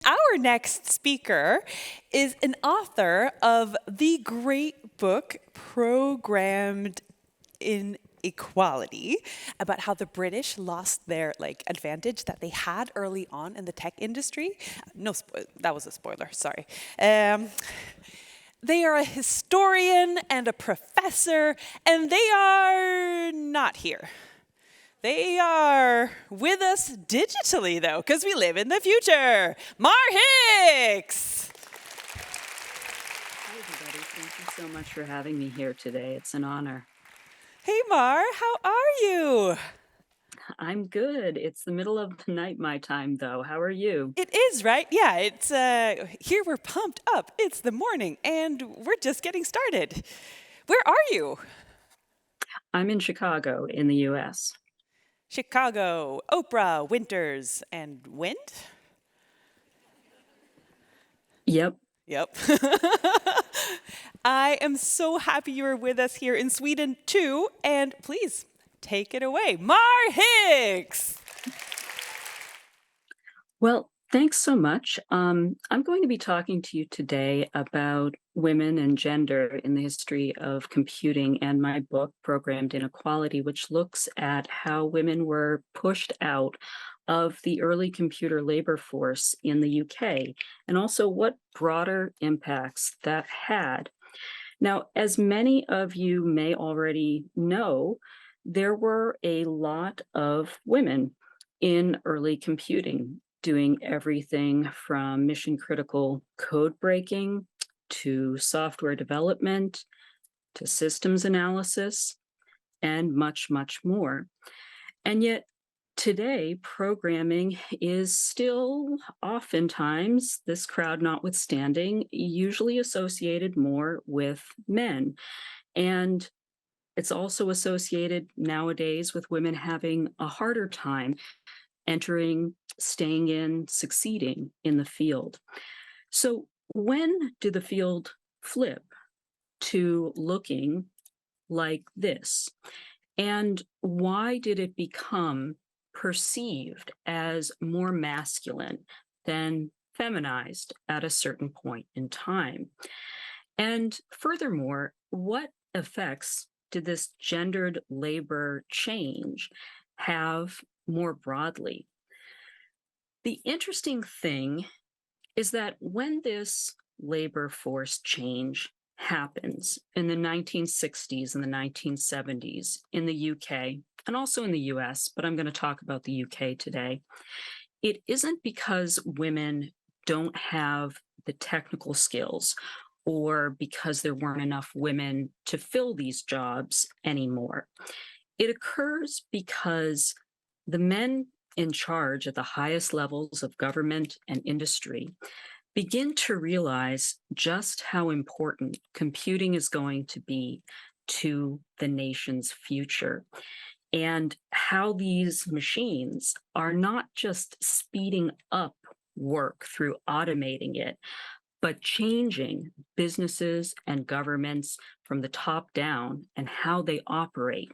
Our next speaker is an author of the great book Programmed Inequality, about how the British lost their advantage that they had early on in the tech industry. No, that was a spoiler. Sorry. They are a historian and a professor, and they are not here. They are with us digitally, though, because we live in the future. Mar Hicks! Hi, everybody. Thank you so much for having me here today. It's an honor. Hey, Mar, how are you? I'm good. It's the middle of the night, my time, though. How are you? It is, right? Yeah, it's here we're pumped up. It's the morning, and we're just getting started. Where are you? I'm in Chicago, in the U.S. Chicago, Oprah, Winters, and Wind? Yep. Yep. I am so happy you're with us here in Sweden too, and please take it away. Mar Hicks! Well, thanks so much. I'm going to be talking to you today about women and gender in the history of computing and my book, Programmed Inequality, which looks at how women were pushed out of the early computer labor force in the UK, and also what broader impacts that had. Now, as many of you may already know, there were a lot of women in early computing doing everything from mission critical code breaking to software development to systems analysis and much, much more. And yet, today, programming is still oftentimes, this crowd notwithstanding, usually associated more with men. And it's also associated nowadays with women having a harder time entering, staying in, succeeding in the field. So, when did the field flip to looking like this? And why did it become perceived as more masculine than feminized at a certain point in time? And furthermore, what effects did this gendered labor change have more broadly? The interesting thing is that when this labor force change happens in the 1960s and the 1970s in the UK and also in the US, but I'm going to talk about the UK today, it isn't because women don't have the technical skills or because there weren't enough women to fill these jobs anymore. It occurs because the men in charge at the highest levels of government and industry begin to realize just how important computing is going to be to the nation's future and how these machines are not just speeding up work through automating it, but changing businesses and governments from the top down and how they operate.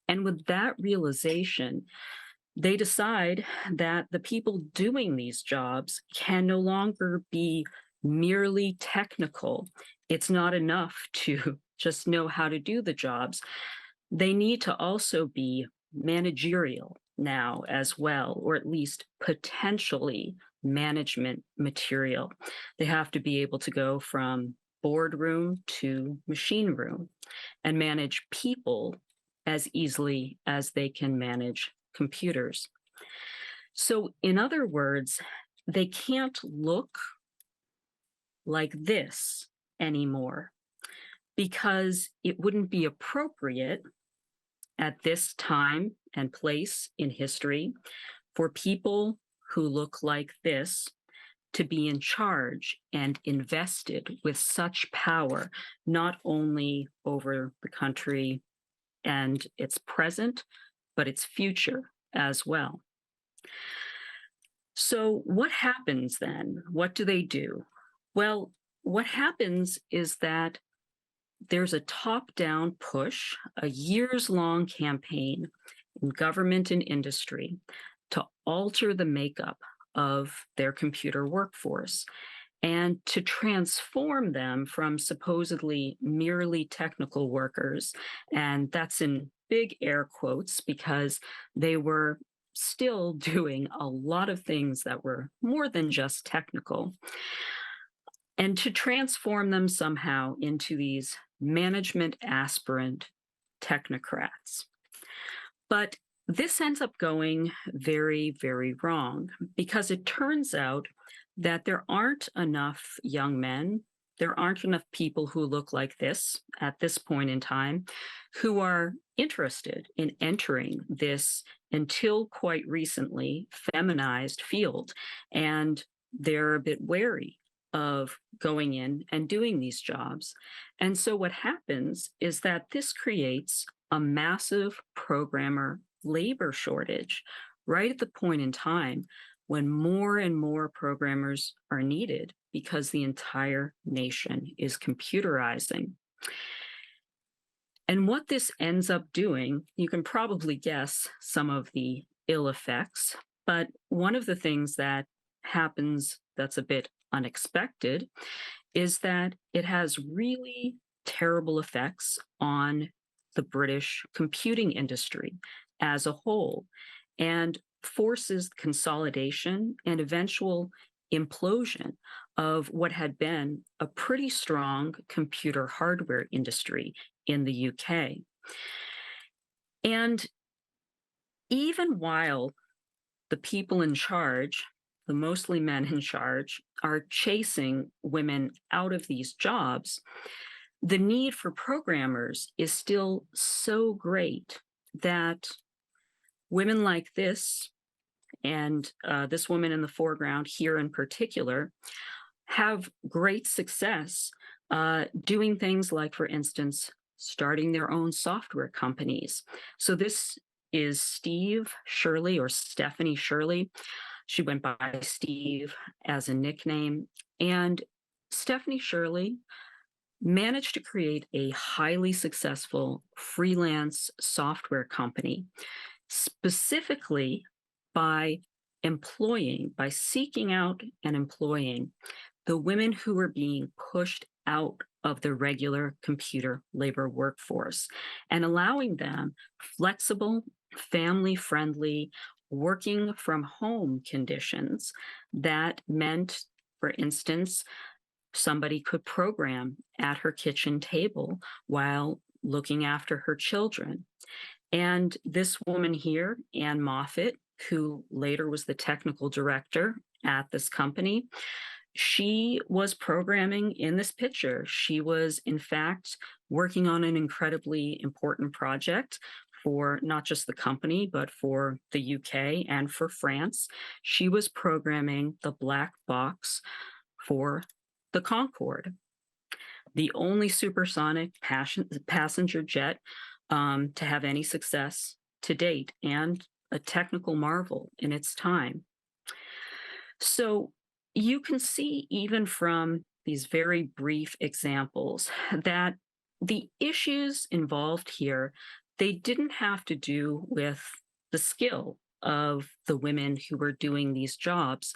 And with that realization, they decide that the people doing these jobs can no longer be merely technical. It's not enough to just know how to do the jobs. They need to also be managerial now as well, or at least potentially management material. They have to be able to go from boardroom to machine room and manage people as easily as they can manage computers. So, in other words, they can't look like this anymore because it wouldn't be appropriate at this time and place in history for people who look like this to be in charge and invested with such power, not only over the country and its present, but its future as well. So, what happens then? What do they do? Well, what happens is that there's a top down push, a years long campaign in government and industry to alter the makeup of their computer workforce and to transform them from supposedly merely technical workers. And that's in big air quotes because they were still doing a lot of things that were more than just technical, and to transform them somehow into these management aspirant technocrats. But this ends up going very, very wrong because it turns out that there aren't enough young men, there aren't enough people who look like this at this point in time who are interested in entering this until quite recently feminized field. And they're a bit wary of going in and doing these jobs. And so what happens is that this creates a massive programmer labor shortage right at the point in time when more and more programmers are needed because the entire nation is computerizing. And what this ends up doing, you can probably guess some of the ill effects, but one of the things that happens that's a bit unexpected is that it has really terrible effects on the British computing industry as a whole and forces consolidation and eventual implosion of what had been a pretty strong computer hardware industry in the UK. And even while the people in charge, the mostly men in charge, are chasing women out of these jobs, the need for programmers is still so great that women like this, and this woman in the foreground here in particular, have great success doing things like, for instance, starting their own software companies. So this is Steve Shirley or Stephanie Shirley. She went by Steve as a nickname. And Stephanie Shirley managed to create a highly successful freelance software company, specifically by seeking out and employing the women who were being pushed out of the regular computer labor workforce and allowing them flexible, family-friendly, working from home conditions that meant, for instance, somebody could program at her kitchen table while looking after her children. And this woman here, Ann Moffat, who later was the technical director at this company, she was programming in this picture. She was, in fact, working on an incredibly important project for not just the company, but for the UK and for France. She was programming the black box for the Concorde, the only supersonic passenger jet to have any success to date, and a technical marvel in its time. So you can see, even from these very brief examples, that the issues involved here, they didn't have to do with the skill of the women who were doing these jobs.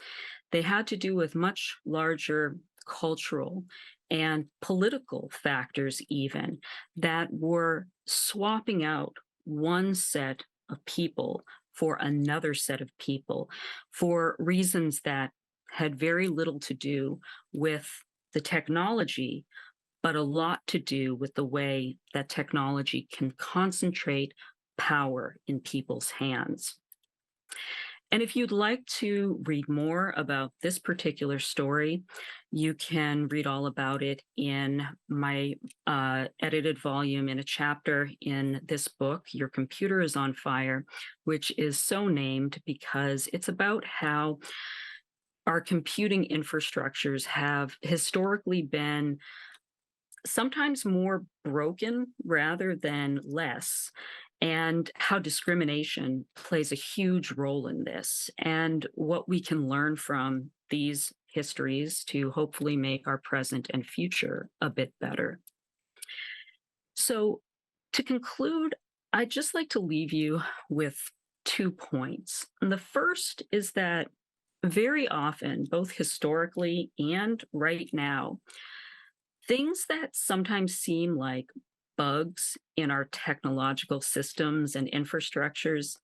They had to do with much larger cultural and political factors, even, that were swapping out one set of people for another set of people for reasons that had very little to do with the technology, but a lot to do with the way that technology can concentrate power in people's hands. And if you'd like to read more about this particular story, you can read all about it in my edited volume in a chapter in this book, Your Computer is on Fire, which is so named because it's about how our computing infrastructures have historically been sometimes more broken rather than less, and how discrimination plays a huge role in this, and what we can learn from these histories to hopefully make our present and future a bit better. So, to conclude, I'd just like to leave you with 2 points. And the first is that very often, both historically and right now, things that sometimes seem like bugs in our technological systems and infrastructures,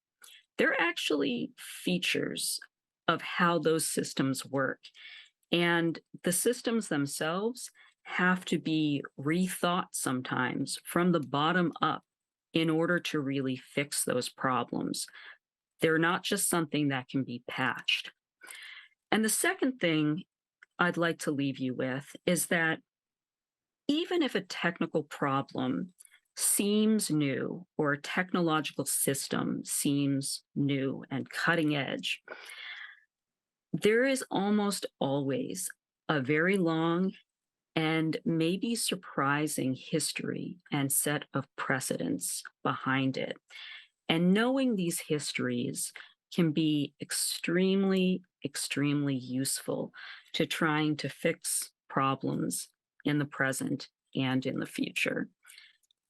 they're actually features of how those systems work. And the systems themselves have to be rethought sometimes from the bottom up in order to really fix those problems. They're not just something that can be patched. And the second thing I'd like to leave you with is that even if a technical problem seems new or a technological system seems new and cutting edge, there is almost always a very long and maybe surprising history and set of precedents behind it. And knowing these histories can be extremely, extremely useful to trying to fix problems in the present and in the future.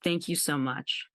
Thank you so much.